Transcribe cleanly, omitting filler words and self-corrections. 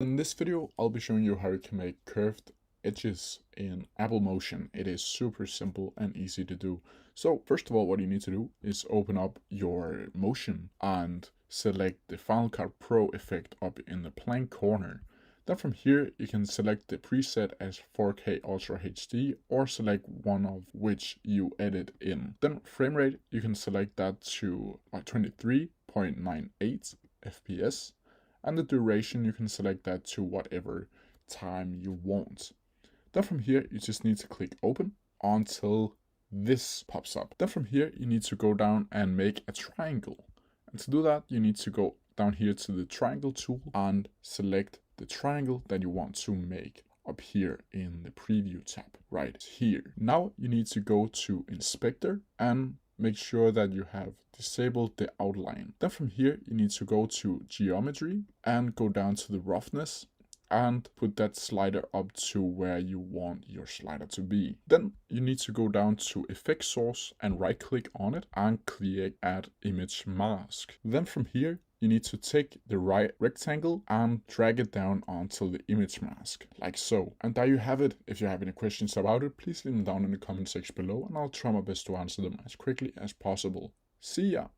In this video, I'll be showing you how you can make curved edges in Apple Motion. It is super simple and easy to do. So first of all, what you need to do is open up your Motion and select the Final Cut Pro effect up in the blank corner. Then from here, you can select the preset as 4K Ultra HD or select one of which you edit in. Then frame rate, you can select that to 23.98 FPS. And the duration, you can select that to whatever time you want. Then from here, you just need to click open until this pops up. Then from here, you need to go down and make a triangle. And to do that, you need to go down here to the triangle tool and select the triangle that you want to make up here in the preview tab right here. Now you need to go to inspector and make sure that you have disabled the outline. Then from here, you need to go to geometry and go down to the roughness and put that slider up to where you want your slider to be. Then you need to go down to effect source and right click on it and click add image mask. Then from here, you need to take the right rectangle and drag it down onto the image mask, like so. And there you have it. If you have any questions about it, please leave them down in the comment section below and I'll try my best to answer them as quickly as possible. See ya!